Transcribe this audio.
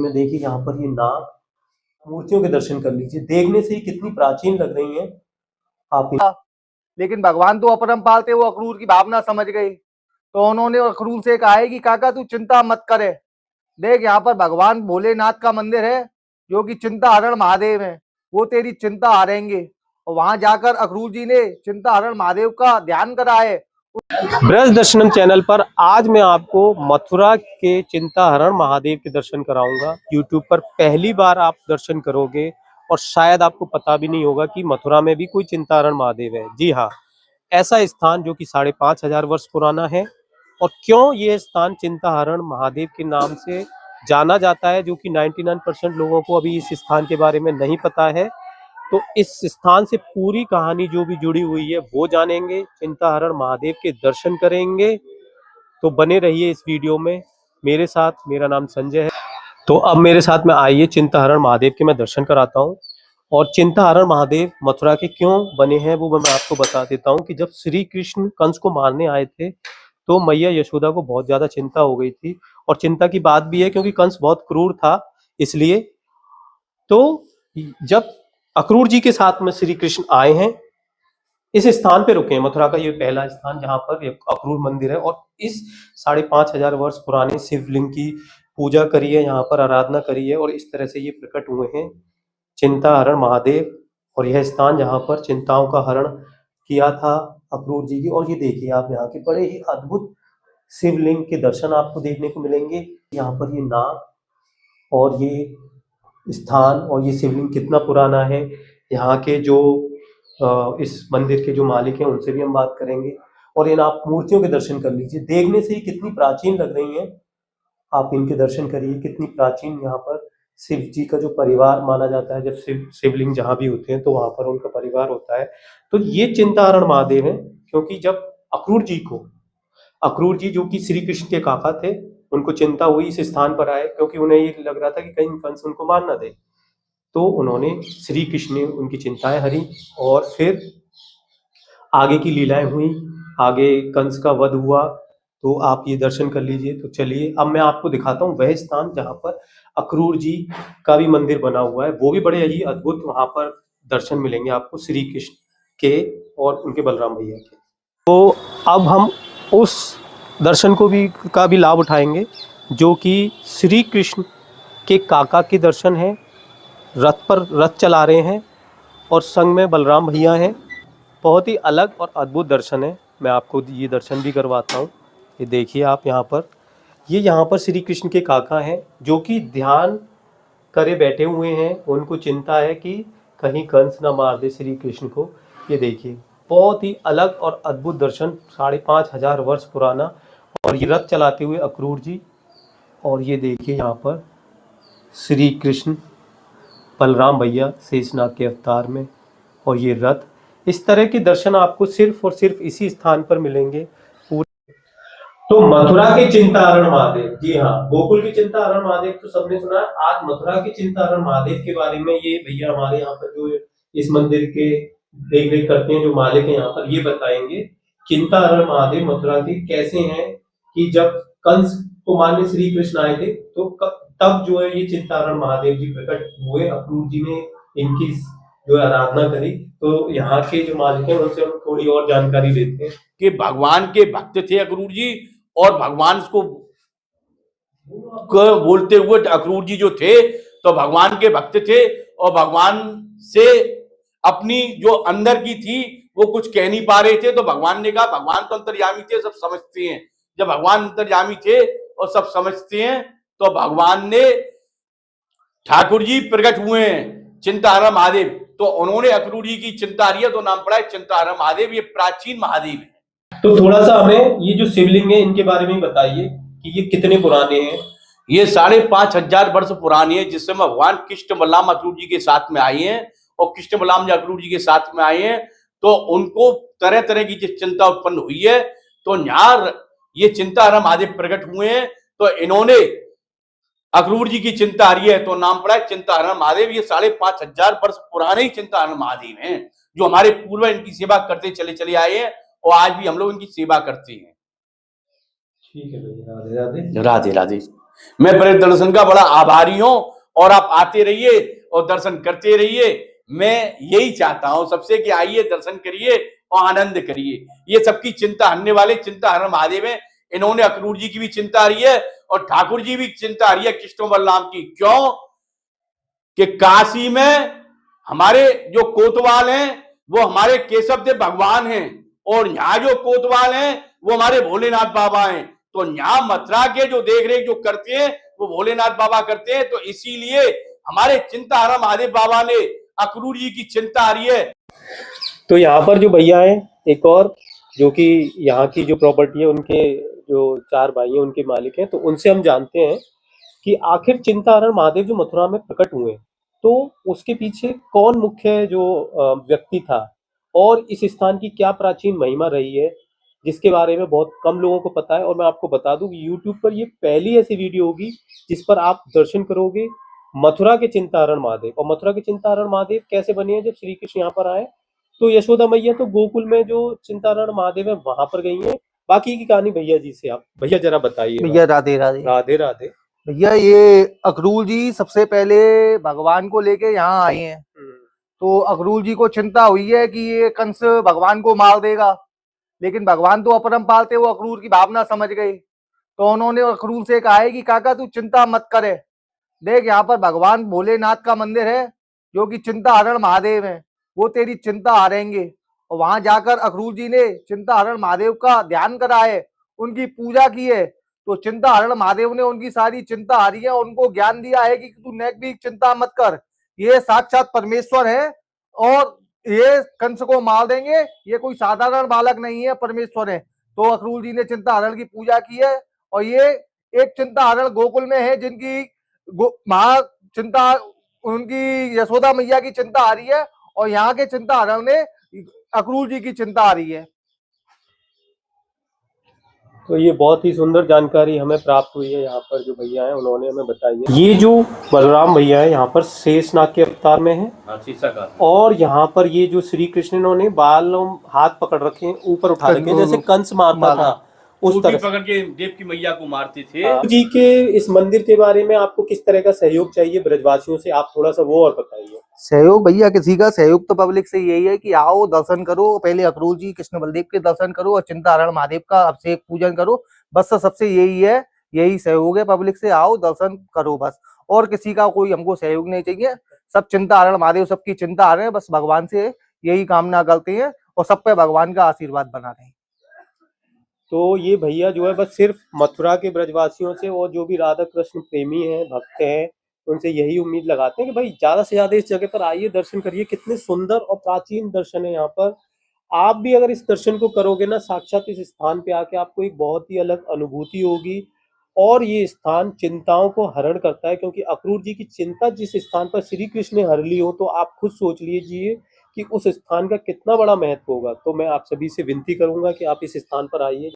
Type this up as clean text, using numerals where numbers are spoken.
में देखिए यहाँ पर ये नाग मूर्तियों के दर्शन कर लीजिए, देखने से ही कितनी प्राचीन लग रही हैं आप। लेकिन भगवान तो अपरंपार थे, वो अक्रूर की भावना समझ गए, तो उन्होंने अक्रूर से कहा है कि काका तू चिंता मत करे, देख यहाँ पर भगवान भोलेनाथ का मंदिर है जो कि चिंताहरण महादेव है, वो तेरी चिंता हरेंगे। और वहां जाकर अक्रूर जी ने चिंताहरण महादेव का ध्यान करा है। ब्रज दर्शनम चैनल पर आज मैं आपको मथुरा के चिंताहरण महादेव के दर्शन कराऊंगा। यूट्यूब पर पहली बार आप दर्शन करोगे और शायद आपको पता भी नहीं होगा कि मथुरा में भी कोई चिंताहरण महादेव है। जी हाँ, ऐसा स्थान जो कि 5,500 वर्ष पुराना है। और क्यों ये स्थान चिंताहरण महादेव के नाम से जाना जाता है, जो कि 99% लोगों को अभी इस स्थान के बारे में नहीं पता है। तो इस स्थान से पूरी कहानी जो भी जुड़ी हुई है वो जानेंगे, चिंताहरण महादेव के दर्शन करेंगे। तो बने रहिए इस वीडियो में मेरे साथ। मेरा नाम संजय है। तो अब मेरे साथ में आइए, चिंताहरण महादेव के मैं दर्शन कराता हूँ। और चिंताहरण महादेव मथुरा के क्यों बने हैं वो मैं आपको बता देता हूँ कि जब श्री कृष्ण कंस को मारने आए थे तो मैया यशोदा को बहुत ज्यादा चिंता हो गई थी। और चिंता की बात भी है क्योंकि कंस बहुत क्रूर था, इसलिए। तो जब अक्रूर जी के साथ में श्री कृष्ण आए हैं, इस स्थान पे रुके हैं। मथुरा का ये पहला स्थान जहां पर अक्रूर मंदिर है। और इस 5,500 वर्ष पुराने शिवलिंग की पूजा करी है, यहाँ पर आराधना करी है और इस तरह से ये प्रकट हुए हैं चिंताहरण महादेव। और यह स्थान जहाँ पर चिंताओं का हरण किया था अक्रूर जी की। और ये देखिए आप, यहाँ के बड़े ही अद्भुत शिवलिंग के दर्शन आपको देखने को मिलेंगे। यहाँ पर ये नाग और ये स्थान और ये शिवलिंग कितना पुराना है, यहाँ के जो इस मंदिर के जो मालिक हैं उनसे भी हम बात करेंगे। और इन आप मूर्तियों के दर्शन कर लीजिए, देखने से ही कितनी प्राचीन लग रही हैं। आप इनके दर्शन करिए, कितनी प्राचीन। यहाँ पर शिव जी का जो परिवार माना जाता है, जब शिवलिंग जहाँ भी होते हैं तो वहां पर उनका परिवार होता है। तो ये चिंताहरण महादेव है, क्योंकि जब अक्रूर जी जो कि श्री कृष्ण के काका थे, उनको चिंता हुई इस स्थान पर आए, क्योंकि उन्हें ये लग रहा था कि कहीं कंस उनको मार ना दे। तो उन्होंने, श्री कृष्ण ने उनकी चिंताएं हरी और फिर आगे की लीलाएं हुई, आगे कंस का वध हुआ। तो आप ये दर्शन कर लीजिए। तो चलिए अब मैं आपको दिखाता हूँ वह स्थान जहाँ पर अक्रूर जी का भी मंदिर बना हुआ है। वो भी बड़े ही अद्भुत, वहां पर दर्शन मिलेंगे आपको श्री कृष्ण के और उनके बलराम भैया के। तो अब हम उस दर्शन का भी लाभ उठाएंगे जो कि श्री कृष्ण के काका के दर्शन है। रथ चला रहे हैं और संग में बलराम भैया हैं। बहुत ही अलग और अद्भुत दर्शन है। मैं आपको ये दर्शन भी करवाता हूँ। ये देखिए आप, यहाँ पर श्री कृष्ण के काका हैं जो कि ध्यान करे बैठे हुए हैं। उनको चिंता है कि कहीं कंस ना मार दे श्री कृष्ण को। ये देखिए, बहुत ही अलग और अद्भुत दर्शन, 5,500 वर्ष पुराना। और ये रथ चलाते हुए अक्रूर जी। और ये देखिए यहाँ पर श्री कृष्ण बलराम भैया शेषनाग के अवतार में, और ये रथ। इस तरह के दर्शन आपको सिर्फ और सिर्फ इसी स्थान पर मिलेंगे। तो मथुरा के चिंताहरण महादेव, जी हाँ, गोकुल के चिंताहरण महादेव तो सबने सुना है। आज मथुरा के चिंताहरण महादेव के बारे में ये भैया हमारे यहाँ पर जो इस मंदिर के देख रेख करते हैं, जो मालिक है यहाँ पर, ये बताएंगे चिंताहरण महादेव मथुरा के कैसे हैं। कि जब कंस को मारने श्री कृष्ण आए थे तो तब जो है ये चिंताहरण महादेव जी प्रकट हुए। अक्रूर जी ने इनकी जो आराधना करी। तो यहाँ के जो मालिक हैं उनसे हम थोड़ी और जानकारी लेते हैं कि भगवान के भक्त थे अक्रूर जी, और भगवान को बोलते हुए अक्रूर जी जो थे तो भगवान के भक्त थे, और भगवान से अपनी जो अंदर की थी वो कुछ कह नहीं पा रहे थे। तो भगवान ने कहा, भगवान तो अंतर्यामी थे, सब समझते हैं। जब भगवान अंतर्यामी थे और सब समझते हैं तो भगवान ने, ठाकुर जी प्रकट हुए हैं चिंताहरण महादेव, तो उन्होंने अक्रूर जी की चिंता हरी है, तो नाम पड़ा है चिंताहरण महादेव। ये प्राचीन महादेव है। तो थोड़ा सा हमें ये जो शिवलिंग है इनके बारे में बताइए कि ये कितने पुराने हैं। ये 5,500 वर्ष पुरानी है, जिसमें भगवान कृष्ण बलराम अक्रूर जी के साथ में आए हैं। और कृष्ण बलराम जी अक्रूर जी के साथ में आए हैं तो उनको तरह तरह की चिंता उत्पन्न हुई है। तो यहाँ ये चिंताहरण महादेव प्रकट हुए हैं, तो इन्होंने अक्रूर जी की चिंता हरी है, तो नाम पड़ा है चिंताहरण महादेव। ये 5,500 वर्ष पुराने ही चिंताहरण महादेव हैं, जो हमारे पूर्वज इनकी सेवा करते चले आए हैं, और आज भी हम लोग इनकी सेवा करते हैं। ठीक है भैया, राधे राधे। राधे राधे। मैं ब्रज दर्शन का बड़ा आभारी हूं और आप आते रहिए और दर्शन करते रहिए। मैं यही चाहता हूं सबसे कि आइए दर्शन करिए और आनंद करिए। ये सबकी चिंता हरने वाले चिंता हरण महादेव है। इन्होंने अक्रूर जी की भी चिंता हरी है और ठाकुर जी भी चिंता हरी है कृष्ण बलराम की। क्यों कि काशी में हमारे जो कोतवाल हैं वो हमारे केशव देव भगवान हैं और यहाँ जो कोतवाल हैं वो हमारे भोलेनाथ बाबा हैं। तो यहाँ मथुरा के जो देख रेख जो करते हैं वो भोलेनाथ बाबा करते हैं। तो इसीलिए हमारे चिंताहरण महादेव बाबा ने अक्रूर जी की चिंता हरी है। तो यहाँ पर जो भैया है एक और जो कि यहाँ की जो प्रॉपर्टी है उनके जो 4 भाई हैं उनके मालिक हैं, तो उनसे हम जानते हैं कि आखिर चिंताहरण महादेव जो मथुरा में प्रकट हुए तो उसके पीछे कौन मुख्य जो व्यक्ति था और इस स्थान की क्या प्राचीन महिमा रही है, जिसके बारे में बहुत कम लोगों को पता है। और मैं आपको बता दूं कि YouTube पर ये पहली ऐसी वीडियो होगी जिस पर आप दर्शन करोगे मथुरा के चिंताहरण महादेव। और मथुरा के चिंताहरण महादेव कैसे बने हैं, जब श्री कृष्ण यहाँ पर आए तो यशोदा मैया तो गोकुल में जो चिंताहरण महादेव है वहां पर गई हैं। बाकी की कहानी भैया जी से आप भैया जरा बताइए। भैया राधे राधे। राधे राधे। भैया ये अक्रूर जी सबसे पहले भगवान को लेके यहाँ आए हैं। तो अक्रूर जी को चिंता हुई है कि ये कंस भगवान को मार देगा, लेकिन भगवान तो अपरंपार थे, वो अक्रूर की भावना समझ गए। तो उन्होंने अक्रूर से कहा है कि काका तू चिंता मत करे, देख यहाँ पर भगवान भोलेनाथ का मंदिर है जो कि चिंताहरण महादेव है, वो तेरी चिंता हारेंगे। और वहां जाकर अक्रूर जी ने चिंताहरण महादेव का ध्यान करा है, उनकी पूजा की है। तो चिंताहरण महादेव ने उनकी सारी चिंता हारी है, उनको ज्ञान दिया है कि तू नेक भी चिंता मत कर, ये साक्षात परमेश्वर है और ये कंस को मार देंगे, ये कोई साधारण बालक नहीं है, परमेश्वर है। तो अक्रूर जी ने चिंताहरण की पूजा की है और ये एक चिंताहरण गोकुल में है जिनकी महा चिंता उनकी यशोदा मैया की चिंता आ रही है और यहाँ के चिंताहरण ने अक्रूर जी की चिंता आ रही है। तो ये बहुत ही सुंदर जानकारी हमें प्राप्त हुई है यहाँ पर जो भैया हैं उन्होंने हमें बताई है। ये जो बलराम भैया है यहाँ पर शेषनाग के अवतार में है और यहाँ पर ये जो श्री कृष्ण इन्होंने बाल हाथ पकड़ रखे हैं, ऊपर उठा रखे हैं जैसे कंस मारता था उस तरह पकड़ के देव की मैया को मारते थे। जी के इस मंदिर के बारे में आपको किस तरह का सहयोग चाहिए ब्रजवासियों से, आप थोड़ा सा वो और बताइए। सहयोग भैया किसी का सहयोग तो पब्लिक से यही है कि आओ दर्शन करो, पहले अक्रूर जी कृष्ण बलदेव के दर्शन करो और चिंताहरण महादेव का अभिषेक पूजन करो, बस सबसे यही है, यही सहयोग है पब्लिक से, आओ दर्शन करो बस। और किसी का कोई हमको सहयोग नहीं चाहिए, सब चिंताहरण महादेव सबकी चिंता आ रहे हैं, बस भगवान से यही कामना करते हैं और सब पे भगवान का आशीर्वाद बना रहे हैं। तो ये भैया जो है बस सिर्फ मथुरा के ब्रजवासियों से और जो भी राधा कृष्ण प्रेमी हैं, भक्त हैं, उनसे यही उम्मीद लगाते हैं कि भाई ज्यादा से ज्यादा इस जगह पर आइए, दर्शन करिए। कितने सुंदर और प्राचीन दर्शन है यहाँ पर। आप भी अगर इस दर्शन को करोगे ना, साक्षात इस स्थान पे आके आपको एक बहुत ही अलग अनुभूति होगी। और ये स्थान चिंताओं को हरण करता है, क्योंकि अक्रूर जी की चिंता जिस स्थान पर श्री कृष्ण ने हर ली हो, तो आप खुद सोच लीजिए कि उस स्थान का कितना बड़ा महत्व होगा। तो मैं आप सभी से विनती करूंगा कि आप इस स्थान पर आइए।